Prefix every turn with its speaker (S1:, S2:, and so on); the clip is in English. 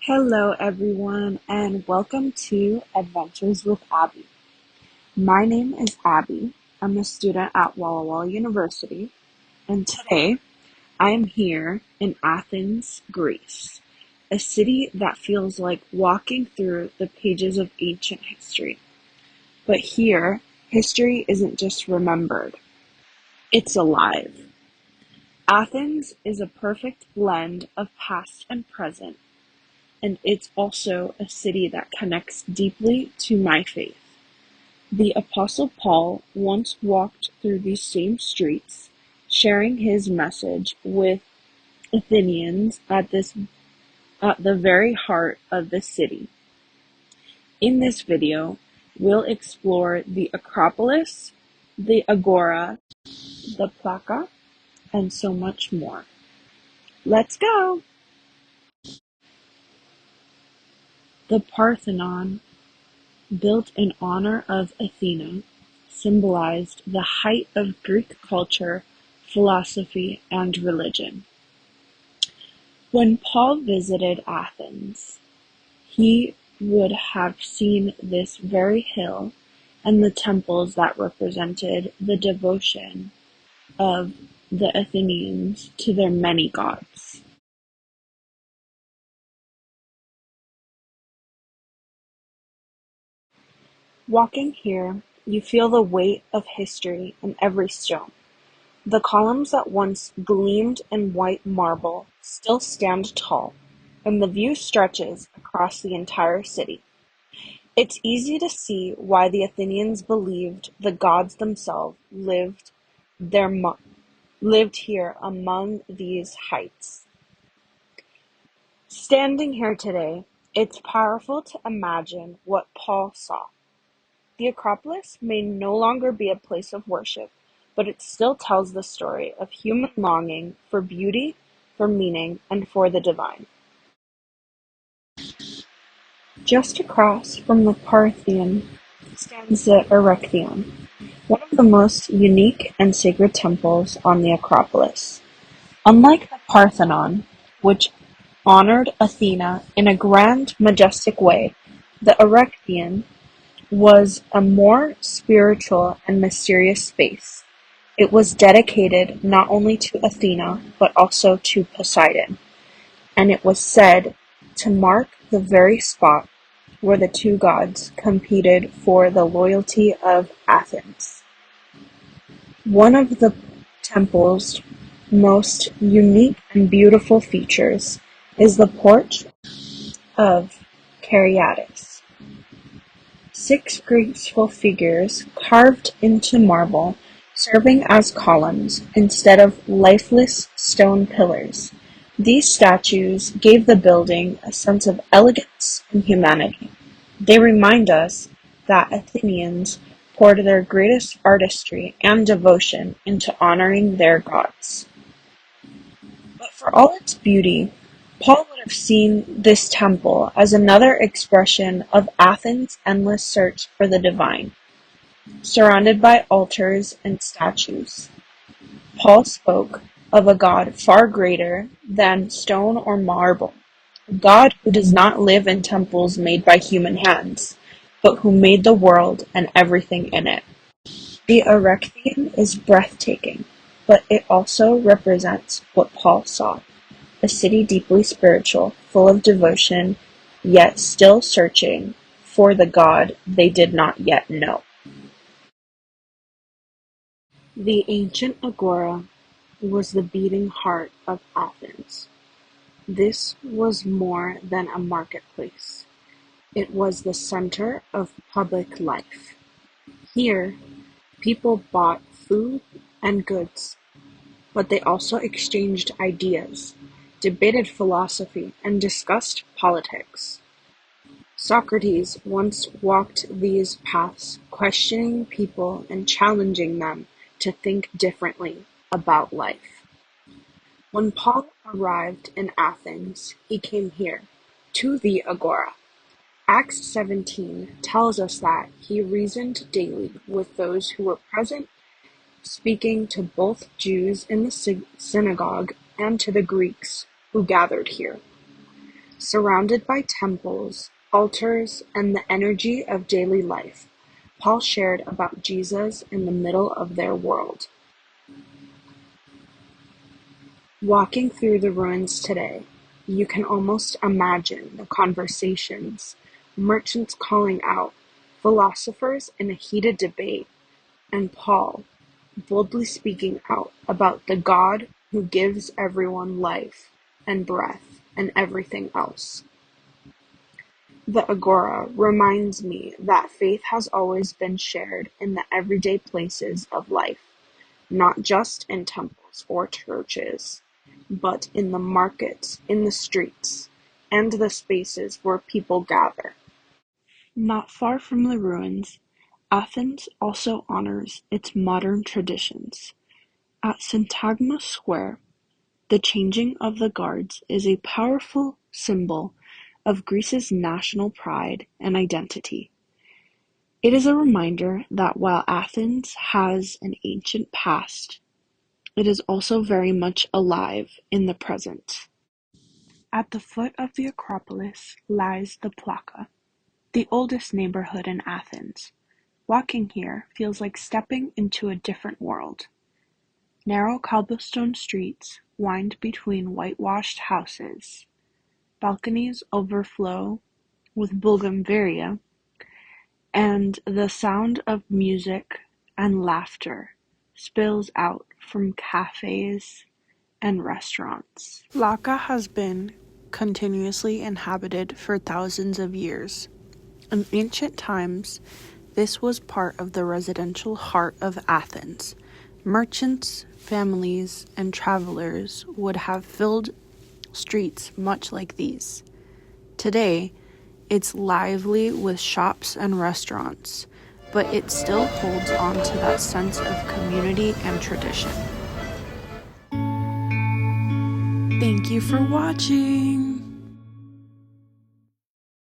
S1: Hello, everyone, and welcome to Adventures with Abby. My name is Abby. I'm a student at Walla Walla University, and today I am here in Athens, Greece, a city that feels like walking through the pages of ancient history. But here, history isn't just remembered, it's alive. Athens is a perfect blend of past and present, and it's also a city that connects deeply to my faith. The Apostle Paul once walked through these same streets, sharing his message with Athenians at the very heart of the city. In this video, we'll explore the Acropolis, the Agora, the Plaka, and so much more. Let's go! The Parthenon, built in honor of Athena, symbolized the height of Greek culture, philosophy, and religion. When Paul visited Athens, he would have seen this very hill and the temples that represented the devotion of the Athenians to their many gods. Walking here, you feel the weight of history in every stone. The columns that once gleamed in white marble still stand tall, and the view stretches across the entire city. It's easy to see why the Athenians believed the gods themselves lived here among these heights. Standing here today, it's powerful to imagine what Paul saw. The Acropolis may no longer be a place of worship, but it still tells the story of human longing for beauty, for meaning, and for the divine. Just across from the Parthenon stands the Erechtheion, one of the most unique and sacred temples on the Acropolis. Unlike the Parthenon, which honored Athena in a grand, majestic way, the Erechtheion was a more spiritual and mysterious space. It was dedicated not only to Athena, but also to Poseidon, and it was said to mark the very spot where the two gods competed for the loyalty of Athens. One of the temple's most unique and beautiful features is the porch of Caryatides. 6 graceful figures carved into marble, serving as columns instead of lifeless stone pillars. These statues gave the building a sense of elegance and humanity. They remind us that Athenians poured their greatest artistry and devotion into honoring their gods. But for all its beauty, Paul would have seen this temple as another expression of Athens' endless search for the divine. Surrounded by altars and statues, Paul spoke of a God far greater than stone or marble, a God who does not live in temples made by human hands, but who made the world and everything in it. The Erechtheion is breathtaking, but it also represents what Paul saw: a city deeply spiritual, full of devotion, yet still searching for the God they did not yet know. The ancient agora was the beating heart of Athens. This was more than a marketplace. It was the center of public life. Here, people bought food and goods, but they also exchanged ideas, debated philosophy, and discussed politics. Socrates once walked these paths, questioning people and challenging them to think differently about life. When Paul arrived in Athens, he came here, to the Agora. Acts 17 tells us that he reasoned daily with those who were present, speaking to both Jews in the synagogue and to the Greeks who gathered here. Surrounded by temples, altars, and the energy of daily life, Paul shared about Jesus in the middle of their world. Walking through the ruins today, you can almost imagine the conversations, merchants calling out, philosophers in a heated debate, and Paul boldly speaking out about the God who gives everyone life and breath and everything else. The Agora reminds me that faith has always been shared in the everyday places of life, not just in temples or churches, but in the markets, in the streets, and the spaces where people gather. Not far from the ruins, Athens also honors its modern traditions. At Syntagma Square, the changing of the guards is a powerful symbol of Greece's national pride and identity. It is a reminder that while Athens has an ancient past, it is also very much alive in the present. At the foot of the Acropolis lies the Plaka, the oldest neighborhood in Athens. Walking here feels like stepping into a different world. Narrow cobblestone streets wind between whitewashed houses. Balconies overflow with bougainvillea, and the sound of music and laughter spills out from cafes and restaurants. Laka has been continuously inhabited for thousands of years. In ancient times, this was part of the residential heart of Athens. Merchants, families, and travelers would have filled streets much like these. Today, it's lively with shops and restaurants, but it still holds on to that sense of community and tradition. Thank you for watching!